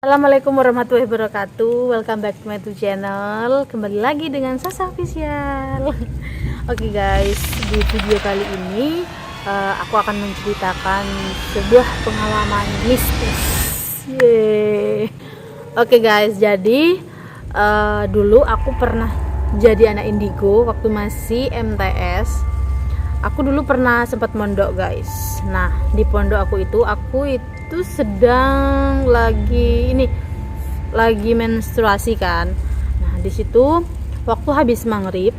Assalamualaikum warahmatullahi wabarakatuh. Welcome back to my YouTube channel. Kembali lagi dengan Sasa Official. Oke guys, di video kali ini aku akan menceritakan sebuah pengalaman mistis. Yeay. Oke guys, jadi dulu aku pernah jadi anak indigo waktu masih MTS. Aku dulu pernah sempat mondok guys. Nah, di pondok aku itu sedang lagi menstruasi kan. Nah, di situ waktu habis maghrib,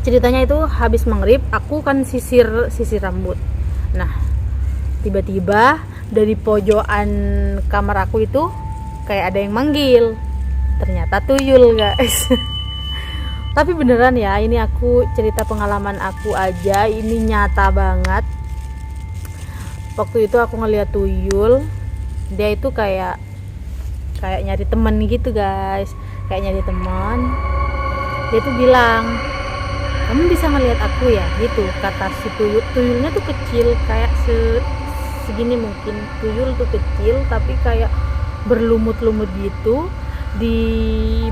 ceritanya itu habis maghrib aku kan sisir rambut. Nah, tiba-tiba dari pojokan kamar aku itu kayak ada yang manggil. Ternyata tuyul guys. Tapi beneran ya, ini aku cerita pengalaman aku aja, ini nyata banget. Waktu itu aku ngeliat tuyul, dia itu kayak nyari teman gitu guys, kayak nyari teman. Dia tuh bilang, kamu bisa ngeliat aku ya, gitu kata si tuyul. Tuyulnya tuh kecil, kayak segini mungkin. Tuyul tuh kecil tapi kayak berlumut-lumut gitu. Di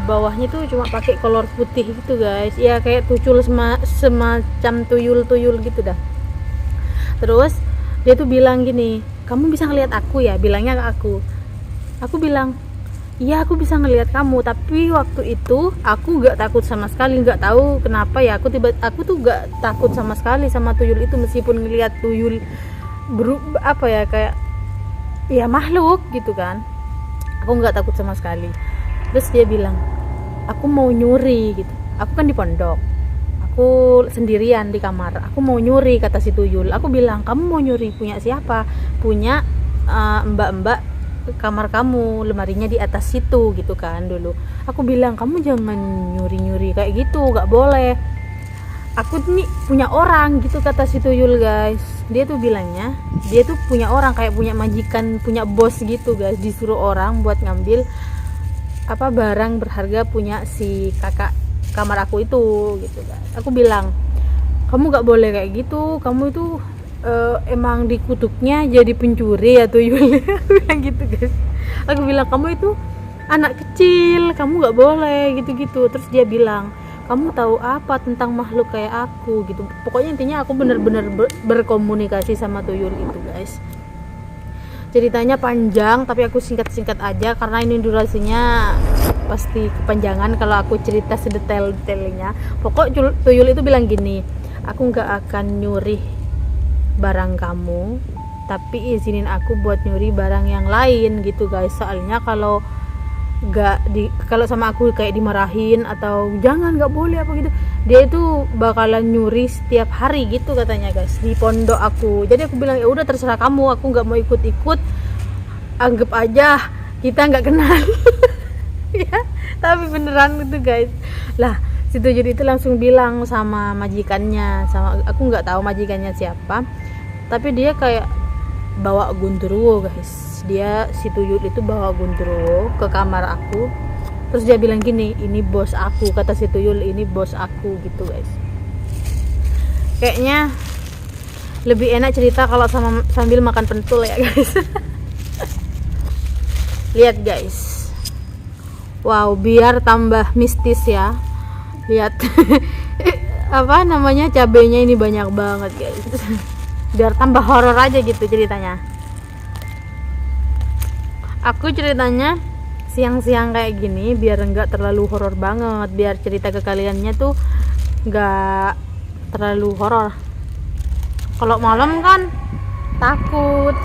bawahnya tuh cuma pakai kolor putih gitu guys, ya kayak tuyul semacam tuyul gitu dah. Terus dia tuh bilang gini, kamu bisa ngelihat aku ya, bilangnya ke aku bilang iya aku bisa ngelihat kamu, tapi waktu itu aku nggak takut sama sekali, nggak tahu kenapa ya, aku tuh nggak takut sama sekali sama tuyul itu, meskipun ngelihat tuyul kayak ya makhluk gitu kan, aku nggak takut sama sekali. Terus dia bilang, aku mau nyuri gitu, aku kan di pondok, aku sendirian di kamar, aku mau nyuri, kata si tuyul. Aku bilang, kamu mau nyuri punya siapa? Punya mbak-mbak kamar kamu, lemarinya di atas situ gitu kan dulu. Aku bilang, kamu jangan nyuri kayak gitu, gak boleh, aku nih punya orang gitu, kata si tuyul guys. Dia tuh bilangnya dia tuh punya orang, kayak punya majikan, punya bos gitu guys, disuruh orang buat ngambil barang berharga punya si kakak kamar aku itu gitu guys. Aku bilang, kamu gak boleh kayak gitu, kamu itu emang dikutuknya jadi pencuri ya tuyul. Aku bilang gitu guys. Aku bilang, kamu itu anak kecil, kamu gak boleh gitu-gitu. Terus dia bilang, kamu tahu apa tentang makhluk kayak aku gitu. Pokoknya intinya aku bener-bener berkomunikasi sama tuyul itu guys. Ceritanya panjang tapi aku singkat-singkat aja karena ini durasinya pasti kepanjangan kalau aku cerita sedetail-detailnya. Pokok tuyul itu bilang gini, aku gak akan nyuri barang kamu, tapi izinin aku buat nyuri barang yang lain gitu guys. Soalnya kalau sama aku kayak dimarahin atau jangan, gak boleh apa gitu, dia itu bakalan nyuri setiap hari gitu katanya guys di pondok aku. Jadi aku bilang, ya udah terserah kamu, aku nggak mau ikut, anggap aja kita nggak kenal. Ya, tapi beneran gitu guys. Lah si tuyul itu langsung bilang sama majikannya, sama aku nggak tahu majikannya siapa, tapi dia kayak bawa gundurwo guys. Si tuyul itu bawa gundurwo ke kamar aku. Terus dia bilang gini, ini bos aku, kata si tuyul, ini bos aku gitu guys. Kayaknya lebih enak cerita kalau sambil makan pentul ya guys. Lihat guys, wow, biar tambah mistis ya, lihat. Cabenya ini banyak banget guys. Biar tambah horor aja gitu ceritanya. Aku ceritanya siang-siang kayak gini biar enggak terlalu horor banget, biar cerita ke kaliannya tuh enggak terlalu horor. Kalau malam kan takut.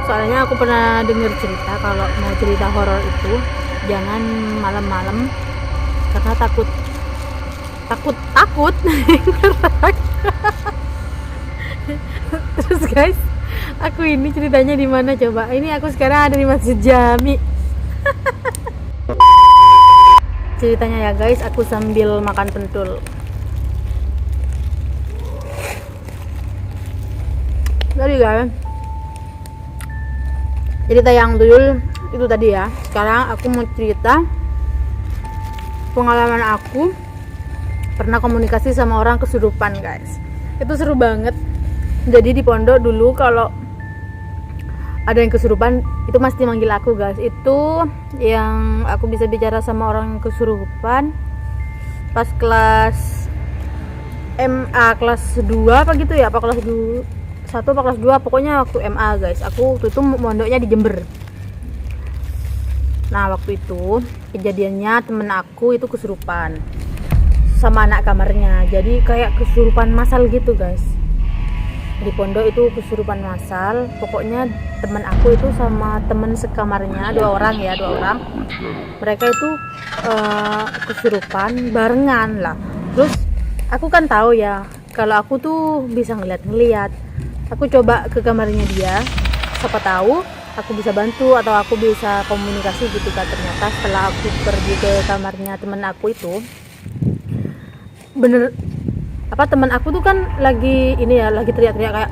Soalnya aku pernah dengar cerita kalau mau cerita horor itu jangan malam-malam karena takut. Terus guys, aku ini ceritanya di mana coba? Ini aku sekarang ada di Masjid Jami. Ceritanya ya guys, aku sambil makan pentul. Tadi guys, cerita yang tuyul itu tadi ya. Sekarang aku mau cerita pengalaman aku pernah komunikasi sama orang kesurupan guys. Itu seru banget. Jadi di pondok dulu kalau ada yang kesurupan, itu mesti manggil aku guys. Itu yang aku bisa bicara sama orang kesurupan pas kelas MA kelas 2 apa gitu ya, apa kelas 1 apa kelas 2, pokoknya waktu MA guys. Aku waktu itu mondoknya di Jember. Nah waktu itu kejadiannya temen aku itu kesurupan sama anak kamarnya, jadi kayak kesurupan massal gitu guys. Di pondok itu kesurupan massal. Pokoknya temen aku itu sama temen sekamarnya, 2 orang, mereka itu kesurupan barengan lah. Terus aku kan tahu ya kalau aku tuh bisa ngeliat. Aku coba ke kamarnya dia, siapa tahu aku bisa bantu atau aku bisa komunikasi gitu kan. Ternyata setelah aku pergi ke kamarnya temen aku itu, bener apa, teman aku tuh kan lagi teriak-teriak kayak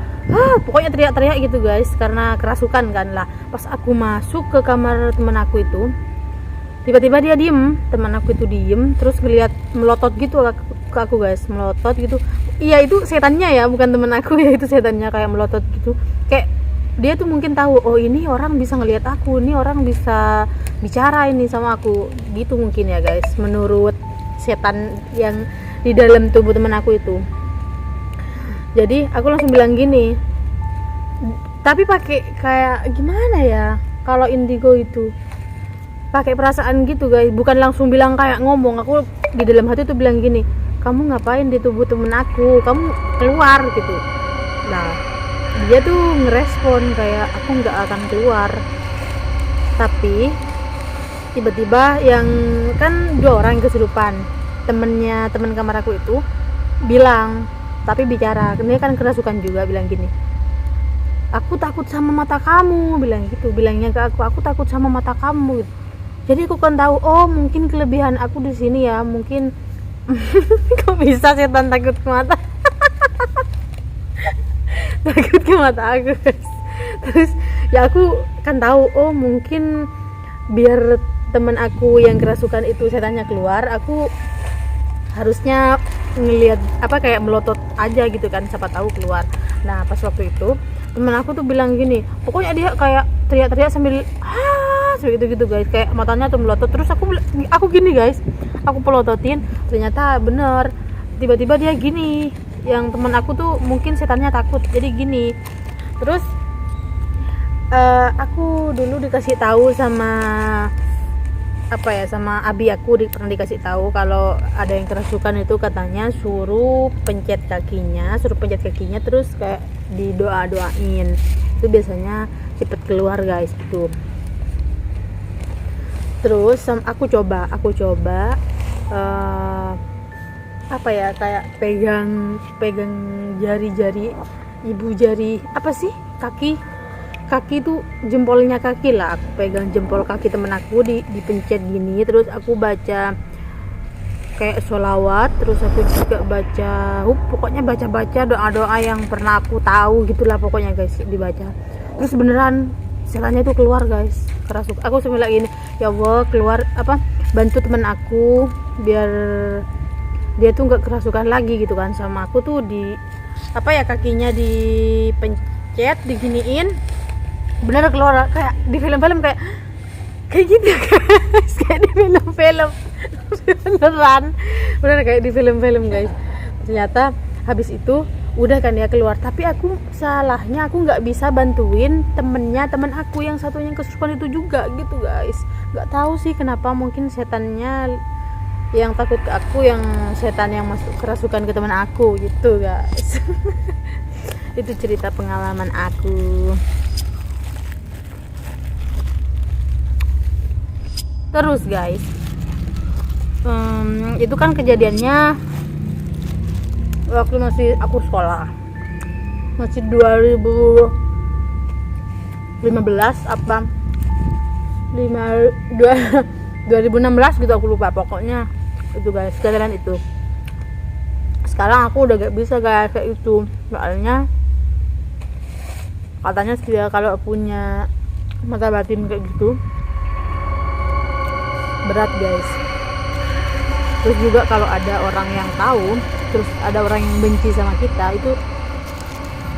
pokoknya teriak-teriak gitu guys, karena kerasukan kan lah. Pas aku masuk ke kamar teman aku itu, tiba-tiba dia diem, teman aku itu diem, terus ngeliat melotot gitu ke aku guys, melotot gitu. Iya itu setannya ya, bukan teman aku ya, itu setannya kayak melotot gitu. Kayak dia tuh mungkin tahu, oh ini orang bisa ngelihat aku, ini orang bisa bicara ini sama aku gitu mungkin ya guys, menurut setan yang di dalam tubuh teman aku itu. Jadi aku langsung bilang gini, tapi pakai kayak gimana ya, kalau indigo itu pakai perasaan gitu guys, bukan langsung bilang kayak ngomong. Aku di dalam hati tuh bilang gini, kamu ngapain di tubuh temen aku, kamu keluar gitu. Nah dia tuh ngerespon kayak aku nggak akan keluar. Tapi tiba-tiba yang kan 2 orang yang kesurupan, temen kamar aku itu bilang, tapi bicara, dia kan kerasukan juga, bilang gini, aku takut sama mata kamu, bilang gitu, bilangnya ke aku takut sama mata kamu gitu. Jadi aku kan tahu, oh mungkin kelebihan aku di sini ya, mungkin kok bisa setan takut ke mata takut ke mata aku guys. Terus ya aku kan tahu, oh mungkin biar temen aku yang kerasukan itu setannya keluar, aku harusnya ngelihat apa kayak melotot aja gitu kan, siapa tahu keluar. Nah pas waktu itu temen aku tuh bilang gini, pokoknya dia kayak teriak-teriak sambil gitu guys, kayak matanya tuh melotot. Terus aku gini guys, aku pelototin, ternyata bener. Tiba-tiba dia gini, yang temen aku tuh mungkin setannya takut, jadi gini. Terus aku dulu dikasih tahu sama sama abi aku, pernah dikasih tahu kalau ada yang kerasukan itu katanya suruh pencet kakinya, terus kayak didoain, itu biasanya cepet keluar guys gitu. Terus aku coba kayak pegang jari ibu jari apa sih, kaki tuh, jempolnya kaki lah, aku pegang jempol kaki temen aku dipencet gini. Terus aku baca kayak sholawat, terus aku juga baca pokoknya baca doa yang pernah aku tahu gitulah pokoknya guys, dibaca. Terus beneran setannya itu keluar guys, kerasuk. Aku sambil gini, ya Allah keluar, bantu temen aku biar dia tuh nggak kerasukan lagi gitu kan sama aku tuh. Kakinya dipencet, diginiin, bener keluar kayak di film-film, kayak gitu guys, kayak di film-film bener kayak di film-film guys. Ternyata habis itu udah kan dia keluar, tapi aku salahnya aku nggak bisa bantuin temen aku yang satunya kesurupan itu juga gitu guys. Nggak tahu sih kenapa, mungkin setannya yang takut ke aku, yang setan yang masuk kerasukan ke teman aku gitu guys. Itu cerita pengalaman aku. Terus guys, itu kan kejadiannya waktu masih aku sekolah, masih 2015 apa 2016 gitu, aku lupa pokoknya itu guys, kejadian itu. Sekarang aku udah gak bisa kayak itu, soalnya katanya dia kalau punya mata batin kayak gitu berat guys. Terus juga kalau ada orang yang tahu, terus ada orang yang benci sama kita, itu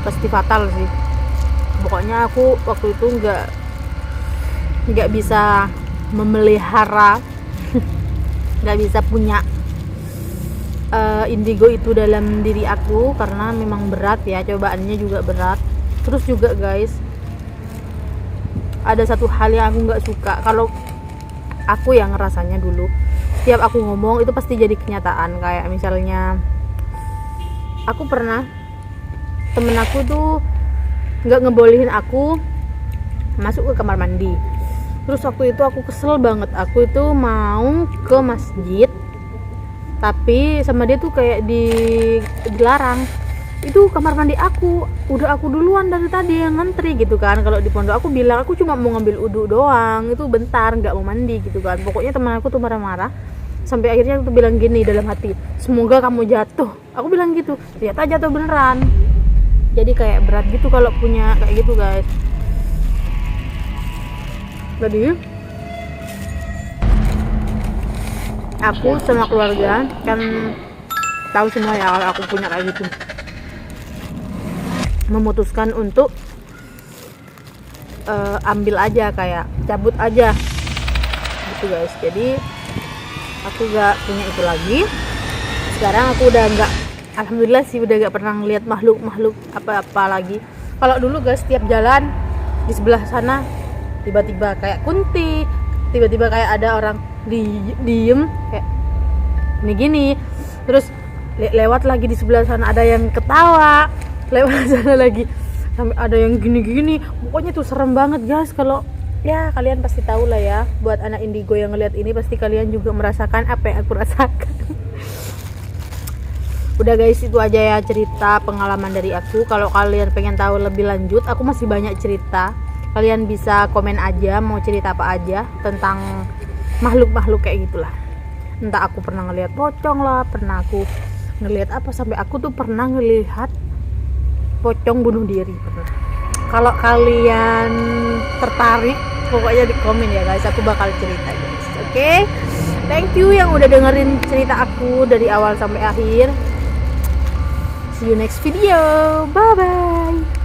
pasti fatal sih. Pokoknya aku waktu itu nggak bisa memelihara nggak bisa punya indigo itu dalam diri aku karena memang berat ya, cobaannya juga berat. Terus juga guys, ada satu hal yang aku nggak suka. Kalau aku yang ngerasanya dulu setiap aku ngomong itu pasti jadi kenyataan. Kayak misalnya aku pernah, temen aku tuh nggak ngebolehin aku masuk ke kamar mandi. Terus waktu itu aku kesel banget, aku itu mau ke masjid tapi sama dia tuh kayak dilarang. Itu kamar mandi aku, udah aku duluan dari tadi yang ngantri gitu kan. Kalau di pondok aku bilang aku cuma mau ngambil uduk doang, itu bentar, nggak mau mandi gitu kan. Pokoknya teman aku tuh marah-marah sampai akhirnya aku tuh bilang gini dalam hati, semoga kamu jatuh. Aku bilang gitu, ternyata jatuh beneran. Jadi kayak berat gitu kalau punya kayak gitu guys. Jadi aku sama keluarga kan tahu semua ya kalau aku punya kayak gitu, memutuskan untuk ambil aja, kayak cabut aja gitu guys. Jadi aku gak punya itu lagi. Sekarang aku udah gak, alhamdulillah sih udah gak pernah ngeliat makhluk apa-apa lagi. Kalau dulu guys setiap jalan di sebelah sana tiba-tiba kayak kunti, tiba-tiba kayak ada orang diem kayak gini, terus lewat lagi di sebelah sana ada yang ketawa, lewat sana lagi sampai ada yang gini-gini. Pokoknya tuh serem banget guys. Kalau ya kalian pasti tahu lah ya, buat anak indigo yang ngeliat ini pasti kalian juga merasakan apa yang aku rasakan. Udah guys, itu aja ya cerita pengalaman dari aku. Kalau kalian pengen tahu lebih lanjut, aku masih banyak cerita. Kalian bisa komen aja mau cerita apa aja tentang makhluk-makhluk kayak gitulah. Entah aku pernah ngelihat pocong lah, pernah aku ngelihat apa, sampai aku tuh pernah ngelihat pocong bunuh diri pernah. Kalau kalian tertarik pokoknya di komen ya guys, aku bakal cerita guys. Oke? Thank you yang udah dengerin cerita aku dari awal sampai akhir. See you next video. Bye bye.